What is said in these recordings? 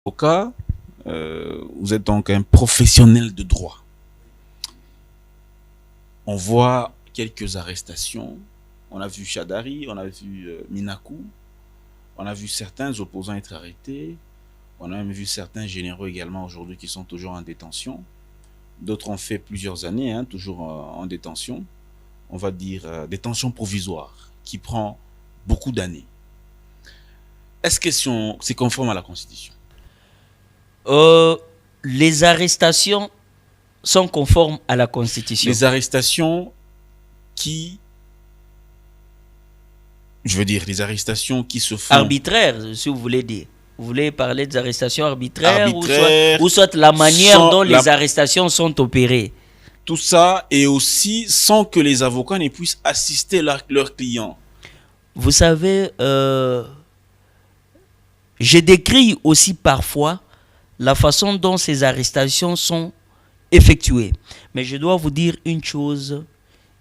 Avocat, vous êtes donc un professionnel de droit. On voit quelques arrestations. On a vu Chadari, on a vu Minakou, on a vu certains opposants être arrêtés. On a même vu certains généraux également aujourd'hui qui sont toujours en détention. D'autres ont fait plusieurs années, toujours en détention. On va dire détention provisoire, qui prend beaucoup d'années. Est-ce que c'est conforme à la Constitution? Les arrestations sont conformes à la Constitution. Les arrestations qui... Je veux dire, les arrestations qui se font... Arbitraires, si vous voulez dire. Vous voulez parler des arrestations arbitraires, ou soit la manière dont les arrestations sont opérées. Tout ça, et aussi sans que les avocats ne puissent assister leurs clients. Vous savez, je décris aussi parfois la façon dont ces arrestations sont effectuées. Mais je dois vous dire une chose,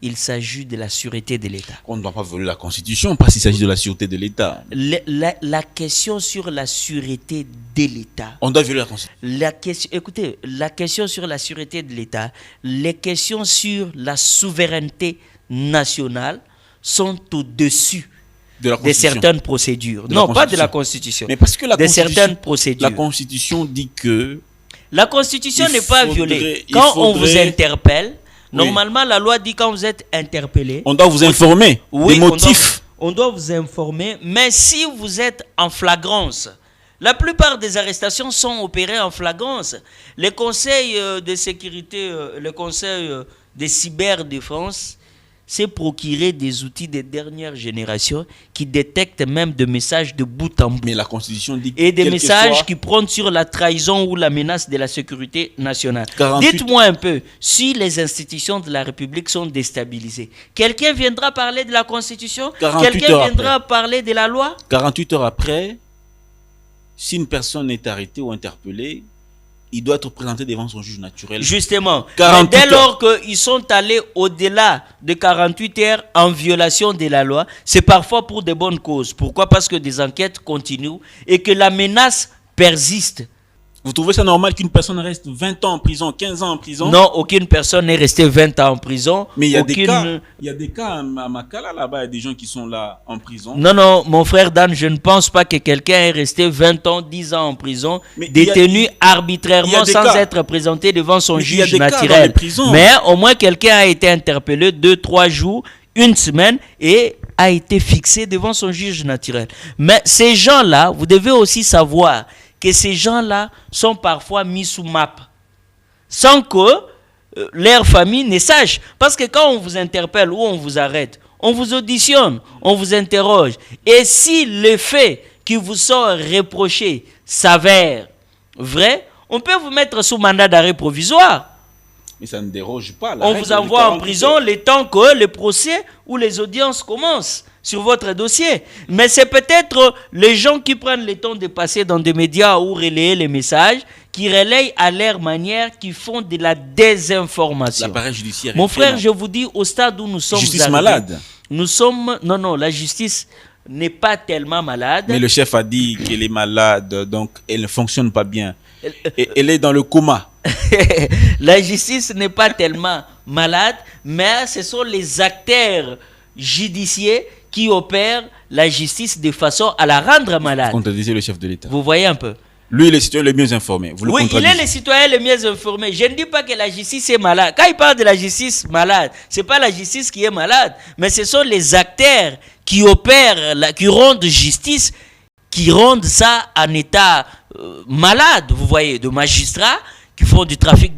il s'agit de la sûreté de l'État. On ne doit pas voler la Constitution parce qu'il s'agit de la sûreté de l'État. La question sur la sûreté de l'État. On doit violer la Constitution. Écoutez, la question sur la sûreté de l'État, les questions sur la souveraineté nationale sont au-dessus de certaines procédures. Non, pas de la Constitution. Mais parce que certaines procédures. La Constitution dit que... La Constitution n'est pas violée. Quand on vous interpelle, normalement, la loi dit quand vous êtes interpellé... On doit vous informer des motifs. On doit vous informer, mais si vous êtes en flagrance, la plupart des arrestations sont opérées en flagrance. Les conseils de sécurité, le conseil de cyberdéfense s'est procuré des outils de dernière génération qui détectent même des messages de bout en bout. Mais la Constitution dit et des messages qui prônent sur la trahison ou la menace de la sécurité nationale. Dites-moi un peu, si les institutions de la République sont déstabilisées, quelqu'un viendra parler de la Constitution? Quelqu'un viendra parler de la loi? 48 heures après, si une personne est arrêtée ou interpellée, il doit être présenté devant son juge naturel. Justement, mais dès lors qu'ils sont allés au-delà de 48 heures en violation de la loi, c'est parfois pour de bonnes causes. Pourquoi? Parce que des enquêtes continuent et que la menace persiste. Vous trouvez ça normal qu'une personne reste 20 ans en prison, 15 ans en prison? Non, aucune personne n'est restée 20 ans en prison. Mais il y a des cas à Makala, là-bas, il y a des gens qui sont là en prison. Non, mon frère Dan, je ne pense pas que quelqu'un est resté 20 ans, 10 ans en prison, détenu arbitrairement sans être présenté devant son juge naturel. Mais au moins quelqu'un a été interpellé 2-3 jours, une semaine et a été fixé devant son juge naturel. Mais ces gens-là, vous devez aussi savoir que ces gens-là sont parfois mis sous map, sans que leur famille ne sache. Parce que quand on vous interpelle ou on vous arrête, on vous auditionne, on vous interroge. Et si les faits qui vous sont reprochés s'avèrent vrais, on peut vous mettre sous mandat d'arrêt provisoire. Mais ça ne déroge pas. On vous envoie en prison le temps que le procès ou les audiences commencent sur votre dossier. Mais c'est peut-être les gens qui prennent le temps de passer dans des médias ou relayer les messages, qui relayent à leur manière, qui font de la désinformation. L'appareil judiciaire. Mon frère, je vous dis, au stade où nous sommes justice malade. Nous sommes... Non, la justice n'est pas tellement malade. Mais le chef a dit qu'elle est malade, donc elle ne fonctionne pas bien. Elle est dans le coma. La justice n'est pas tellement malade, mais ce sont les acteurs judiciaires qui opèrent la justice de façon à la rendre malade. Vous contredisez le chef de l'État. Vous voyez un peu. Lui, il est le citoyen le mieux informé. Vous le il est le citoyen le mieux informé. Je ne dis pas que la justice est malade. Quand il parle de la justice malade, ce n'est pas la justice qui est malade, mais ce sont les acteurs qui opèrent, qui rendent justice, qui rendent ça en état malade, vous voyez, de magistrats qui font du trafic de